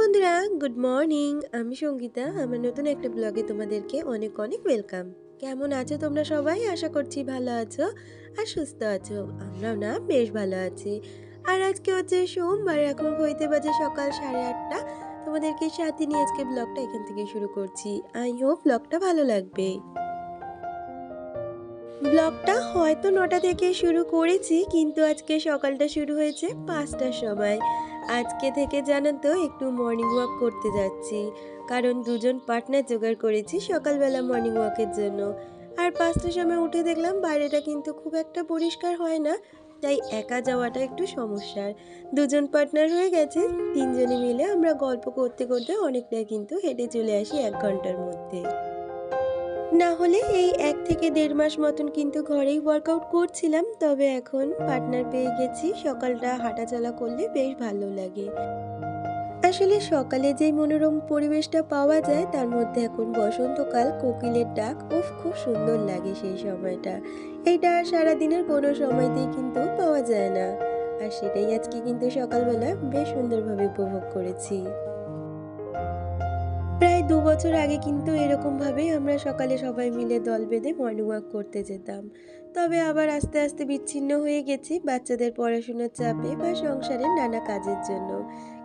বন্ধুরা, good morning. আমি সঙ্গীতা। আমার নতুন একটা ব্লগে তোমাদেরকে অনেক অনেক ওয়েলকাম। কেমন আছো তোমরা সবাই? আশা করছি ভালো আছো আর সুস্থ আছো। আমরাও না বেশ ভালো আছি। আর আজকে হচ্ছে সোমবার, এখন হইতে বাজে সকাল 8:30। তোমাদেরকে সাথে নিয়ে আজকে ব্লগটা এখান থেকে শুরু করছি। আই হোপ ব্লগটা ভালো লাগবে। ব্লগটা হয়তো 9টা থেকে শুরু করেছি, কিন্তু আজকে সকালটা শুরু হয়েছে 5টার সময়। আজকে থেকে জানেন তো একটু মর্নিং ওয়াক করতে যাচ্ছি, কারণ দুজন পার্টনার জোগাড় করেছি সকালবেলা মর্নিং ওয়াকের জন্য। আর 5টার সময় উঠে দেখলাম বাইরেটা কিন্তু খুব একটা পরিষ্কার হয় না, তাই একা যাওয়াটা একটু সমস্যার। দুজন পার্টনার হয়ে গেছে, তিনজনে মিলে আমরা গল্প করতে করতে অনেকটাই কিন্তু হেঁটে চলে আসি 1 ঘন্টার মধ্যে। না হলে এই 1 থেকে 1.5 মাস মতন কিন্তু ঘরেই ওয়ার্কআউট করছিলাম, তবে এখন পার্টনার পেয়ে গেছি। সকালটা হাঁটাচলা করলে বেশ ভালো লাগে। আসলে সকালে যেই মনোরম পরিবেশটা পাওয়া যায়, তার মধ্যে এখন বসন্তকাল, কোকিলের ডাক, উফ খুব সুন্দর লাগে সেই সময়টা। এইটা সারাদিনের কোনো সময়তেই কিন্তু পাওয়া যায় না। আর সেটাই আজকে কিন্তু সকালবেলা বেশ সুন্দরভাবে উপভোগ করেছি। প্রায় 2 বছর আগে কিন্তু এরকমভাবেই আমরা সকালে সবাই মিলে দল বেঁধে মর্নিং ওয়াক করতে যেতাম। তবে আবার আস্তে আস্তে বিচ্ছিন্ন হয়ে গেছি বাচ্চাদের পড়াশোনার চাপে বা সংসারের নানা কাজের জন্য।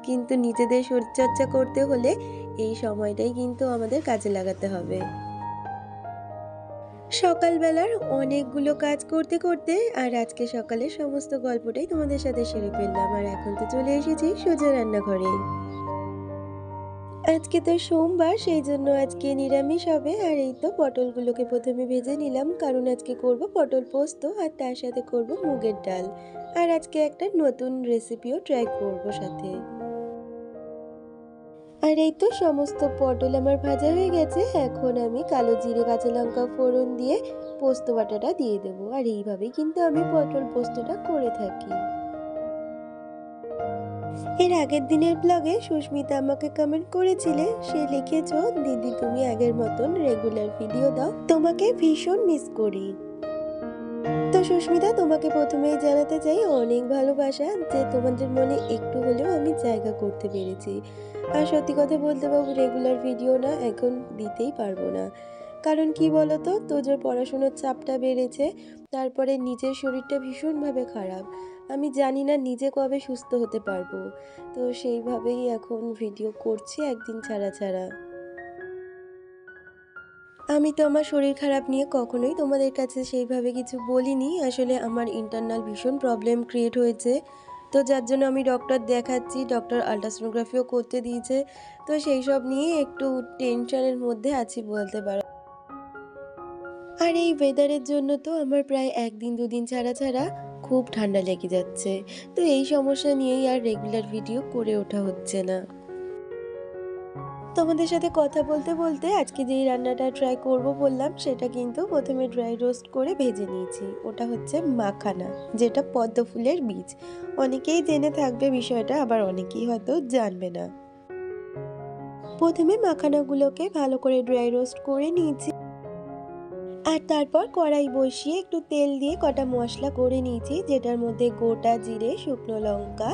কিন্তু নিজেদের শরীরচর্চা করতে হলে এই সময়টাই কিন্তু আমাদের কাজে লাগাতে হবে। সকালবেলার অনেকগুলো কাজ করতে করতে আর আজকে সকালে সমস্ত গল্পটাই তোমাদের সাথে সেরে ফেললাম, আর এখন তো চলে এসেছি সোজা রান্নাঘরে। আজকে তো সোমবার, সেই জন্য আজকে নিরামিষ হবে। আর এই তো পটলগুলোকে প্রথমে ভেজে নিলাম, কারণ আজকে করব পটল পোস্ত আর তার সাথে করব মুগের ডাল। আর আজকে একটা নতুন রেসিপিও ট্রাই করব সাথে। আর এই তো সমস্ত পটল আমার ভাজা হয়ে গেছে। এখন আমি কালো জিরে কাঁচা লঙ্কা ফোড়ন দিয়ে পোস্ত বাটাটা দিয়ে দেবো। আর এইভাবেই কিন্তু আমি পটল পোস্তটা করে থাকি। এর আগের দিনের ব্লগে সুস্মিতা আমাকে কমেন্ট করেছিলে, সে লিখেছ, দিদি তুমি আগের মতন রেগুলার ভিডিও দাও, তোমাকে ভীষণ মিস করি। তো সুস্মিতা, তোমাকে প্রথমেই জানাতে চাই অনেক ভালোবাসা, যে তোমাদের মনে একটু হলেও আমি জায়গা করতে পেরেছি। আর সত্যি কথা বলতে বাবু, রেগুলার ভিডিও না এখন দিতেই পারবো না। কারণ কি বলতো, তোজোর পড়াশোনার চাপটা বেড়েছে, তারপরে নিজের শরীরটা ভীষণভাবে খারাপ। আমি জানি না নিজে কবে সুস্থ হতে পারবো। তো সেইভাবেই এখন ভিডিও করছি একদিন ছাড়া ছাড়া। আমি তো আমার শরীর খারাপ নিয়ে কখনোই তোমাদের কাছে সেইভাবে কিছু বলিনি। আসলে আমার ইন্টারনাল ভীষণ প্রবলেম ক্রিয়েট হয়েছে। তো যার জন্য আমি ডক্টর দেখাচ্ছি, ডক্টর আল্ট্রাসোনোগ্রাফিও করতে দিয়েছে। তো সেই সব নিয়ে একটু টেনশনের মধ্যে আছি বলতে পারো। আর এই ওয়েদারের জন্য তো আমার প্রায় 1 দিন 2 দিন ছাড়া ছাড়া খুব ঠান্ডা লেগে যাচ্ছে। তো এই সমস্যা নিয়েই আর রেগুলার ভিডিও করে ওঠা হচ্ছে না। তোমাদের সাথে কথা বলতে বলতে আজকে যেই রান্নাটা ট্রাই করব বললাম, সেটা কিন্তু প্রথমে ড্রাই রোস্ট করে ভেজে নিয়েছি। ওটা হচ্ছে মাখানা, যেটা পদ্ম ফুলের বীজ। অনেকেই জেনে থাকবে বিষয়টা, আবার অনেকেই হয়তো জানবে না। প্রথমে মাখানাগুলোকে ভালো করে ড্রাই রোস্ট করে নিয়েছি, আর তারপর কড়াই বসিয়ে একটু তেল দিয়ে কটা মশলা করে নিয়েছি, যেটার মধ্যে গোটা জিরে, শুকনো লঙ্কা,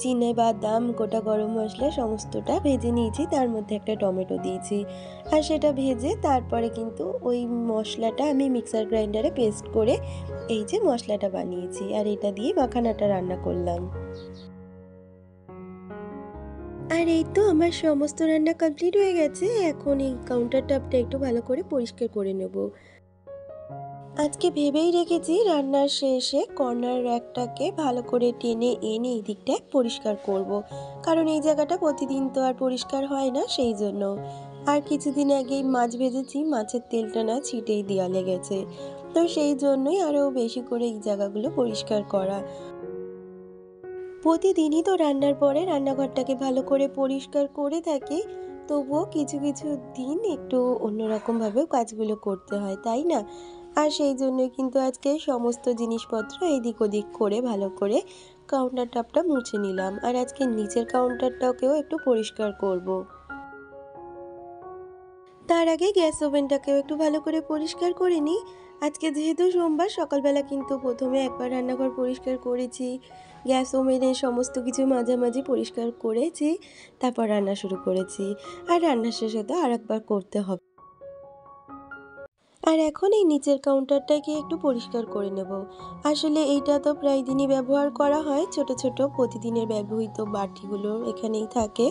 চিনেবাদাম, গোটা গরম মশলা সমস্তটা ভেজে নিয়েছি। তার মধ্যে একটা টমেটো দিয়েছি। আর সেটা ভেজে তারপরে কিন্তু ওই মশলাটা আমি মিক্সার গ্রাইন্ডারে পেস্ট করে এই যে মশলাটা বানিয়েছি, আর এটা দিয়ে মাখানাটা রান্না করলাম। আর এই তো আমার সমস্ত রান্না কমপ্লিট হয়ে গেছে। এখন এই কাউন্টার টপটা একটু ভালো করে পরিষ্কার করে নেব। আজকে ভেবেই রেখেছি রান্নার শেষে কর্নার র্যাকটাকে ভালো করে টেনে এনে এই দিকটায় পরিষ্কার করব। কারণ এই জায়গাটা প্রতিদিন তো আর পরিষ্কার হয় না, সেই জন্য। আর কিছুদিন আগেই মাছ ভেজেছি, মাছের তেলটা না ছিটেই দেওয়ালে গেছে। তো সেই জন্যই আরও বেশি করে এই জায়গাগুলো পরিষ্কার করা। প্রতিদিনই তো রান্নার পরে রান্নাঘরটাকে ভালো করে পরিষ্কার করে থাকি, তবুও কিছু কিছু দিন একটু অন্যরকমভাবেও কাজগুলো করতে হয়, তাই না? আর সেই জন্যই কিন্তু আজকে সমস্ত জিনিসপত্র এদিক ওদিক করে ভালো করে কাউন্টার টপটা মুছে নিলাম। আর আজকে নিচের কাউন্টারটাকেও একটু পরিষ্কার করব। তার আগে গ্যাস ওভেনটাকেও একটু ভালো করে পরিষ্কার করে নিই। আজকে যেহেতু সোমবার, সকালবেলা কিন্তু প্রথমে একবার রান্নাঘর পরিষ্কার করেছি, গ্যাসও মেরে সমস্ত কিছু মাঝামাঝি পরিষ্কার করেছি, তারপর রান্না শুরু করেছি। আর রান্নার শেষে তো আরেকবার করতে হবে। আর এখন এই নিচের কাউন্টারটাকে একটু পরিষ্কার করে নেব। আসলে এইটা তো প্রায় দিনই ব্যবহার করা হয়, ছোট ছোট প্রতিদিনের ব্যবহৃত বাটিগুলো এখানেই থাকে।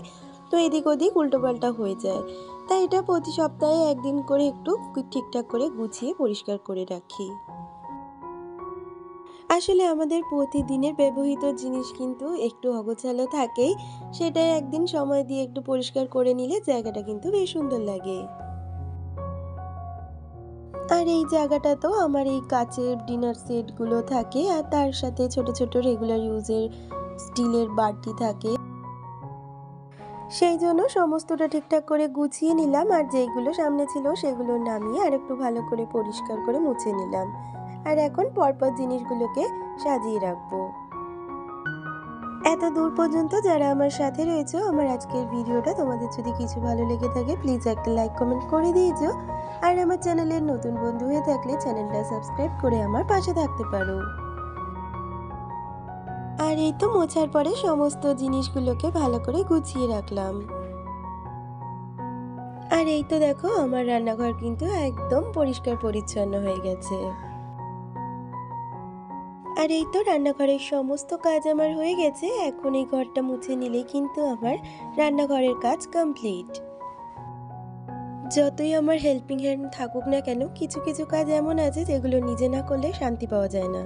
তো এদিক ওদিক উল্টোপাল্টা হয়ে যায়, তাই এটা প্রতি সপ্তাহে একদিন করে একটু ঠিকঠাক করে গুছিয়ে পরিষ্কার করে রাখি। আসলে আমাদের প্রতিদিনের ব্যবহৃত জিনিস কিন্তু একটু অগোছালো থাকেই, সেটাই একদিন সময় দিয়ে একটু পরিষ্কার করে নিলে জায়গাটা কিন্তু বেশ সুন্দর লাগে। আর এই জায়গাটাতেও আমার এই কাচের ডিনার সেটগুলো থাকে, আর তার সাথে ছোট ছোট রেগুলার ইউজের স্টিলের বাটি থাকে। সেই জন্য সমস্তটা ঠিকঠাক করে গুছিয়ে নিলাম, আর যেইগুলো সামনে ছিল সেগুলো নামিয়ে আর একটু ভালো করে পরিষ্কার করে মুছে নিলাম। আর এখন পরপর জিনিসগুলোকে সাজিয়ে রাখবো। এত দূর পর্যন্ত যারা আমার সাথে রয়েছে, আমার আজকের ভিডিওটা তোমাদের যদি কিছু ভালো লেগে থাকে প্লিজ একটা লাইক কমেন্ট করে দিয়েছো। আর আমার চ্যানেলের নতুন বন্ধু হয়ে থাকলে চ্যানেলটা সাবস্ক্রাইব করে আমার পাশে থাকতে পারো। আর এই তো মোছার পরে সমস্ত জিনিসগুলোকে ভালো করে গুছিয়ে রাখলাম। আর এই তো দেখো আমার রান্নাঘর কিন্তু একদম পরিষ্কার পরিচ্ছন্ন হয়ে গেছে। আর এই তো রান্নাঘরের সমস্ত কাজ আমার হয়ে গেছে, এখন এই ঘরটা মুছে নিলেই কিন্তু আমার রান্নাঘরের কাজ কমপ্লিট। যতই আমার হেল্পিং হ্যান্ড থাকুক না কেন, কিছু কিছু কাজ এমন আছে যেগুলো নিজে না করলে শান্তি পাওয়া যায় না।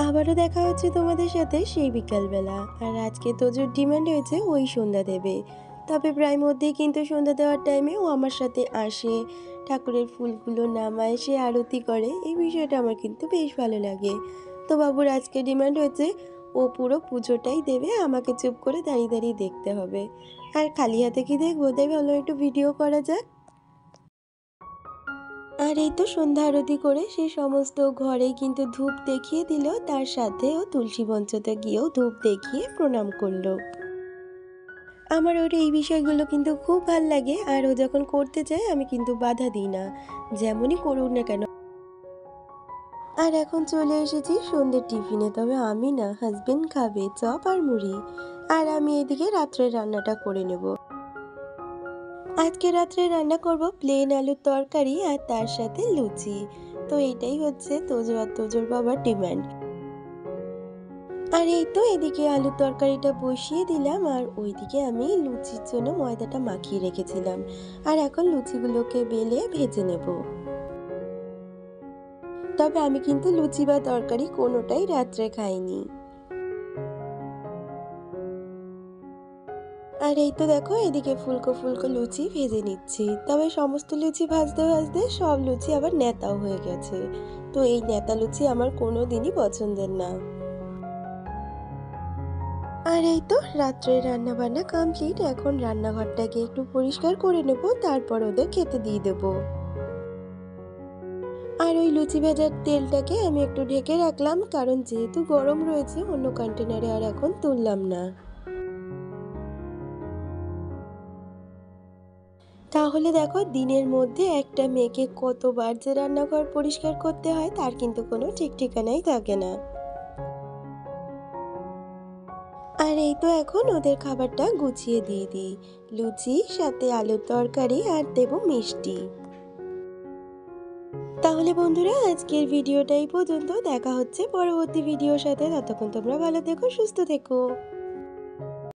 আবারও দেখা হচ্ছে তোমাদের সাথে সেই বিকালবেলা। আর আজকে তোজোর ডিমান্ড হয়েছে ওই সন্ধ্যা দেবে। তবে প্রায় মধ্যেই কিন্তু সন্ধ্যা দেওয়ার টাইমে ও আমার সাথে আসে, ঠাকুরের ফুলগুলো নামায়, সে আরতি করে। এই বিষয়টা আমার কিন্তু বেশ ভালো লাগে। তো বাবুর আজকে ডিমান্ড হয়েছে ও পুরো পুজোটাই দেবে, আমাকে চুপ করে দাঁড়িয়ে দাঁড়িয়ে দেখতে হবে। আর খালি হাতে কি দেখবো, তাই ভালো একটু ভিডিও করা যাক। আর এই তো সন্ধ্যা আরতি করে সে সমস্ত ঘরেই কিন্তু ধূপ দেখিয়ে দিল, তার সাথে ও তুলসী মঞ্চতে গিয়েও ধূপ দেখিয়ে প্রণাম করলো। আমার ওর এই বিষয়গুলো কিন্তু খুব ভাল লাগে, আর ও যখন করতে চায় আমি কিন্তু বাধা দিই না, যেমনই করুক না কেন। আর এখন চলে এসেছি সন্ধ্যের টিফিনে, তবে আমি না, হাজবেন্ড খাবে চপ আর মুড়ি, আর আমি এদিকে রাত্রের রান্নাটা করে নেব। আজকে রাত্রে রান্না করব প্লেন আলুর তরকারি আর তার সাথে লুচি। তো এটাই হচ্ছে তোজো আর তোজোর বাবার ডিমান্ড। আর এই তো এদিকে আলুর তরকারিটা বসিয়ে দিলাম, আর ওইদিকে আমি লুচির জন্য ময়দাটা মাখিয়ে রেখেছিলাম। আর এখন লুচিগুলোকে বেলে ভেজে নেব। তবে আমি কিন্তু লুচি বা তরকারি কোনোটাই রাত্রে খাইনি। আর এই তো দেখো এদিকে ফুলকো ফুলকো লুচি ভেজে নিচ্ছি। তবে সমস্ত লুচি ভাজতে ভাজতে সব লুচি আবার নেতাও হয়ে গেছে। তো এই নেতা লুচি আমার কোনো দিনই পছন্দের না। আর এই তো রাত্রে রান্না বান্না কমপ্লিট, এখন রান্নাঘরটাকে একটু পরিষ্কার করে নেব, তারপর ওদের খেতে দিয়ে দেব। আর ওই লুচি ভাজার তেলটাকে আমি একটু ঢেকে রাখলাম, কারণ যেহেতু গরম রয়েছে অন্য কন্টেনারে আর এখন তুললাম না। তাহলে দেখো দিনের মধ্যে একটা মেয়েকে কতবার যে রান্নাঘর পরিষ্কার করতে হয় তার কিন্তু কোনো ঠিক ঠিকানাই থাকে না। আর এই তো এখন ওদের খাবারটা গুছিয়ে দিয়ে দিই। লুচি সাথে আলুর তরকারি আর দেব মিষ্টি। তাহলে বন্ধুরা আজকের ভিডিওটা এই পর্যন্ত, দেখা হচ্ছে পরবর্তী ভিডিওর সাথে। ততক্ষণ তোমরা ভালো থেকো, সুস্থ থেকো।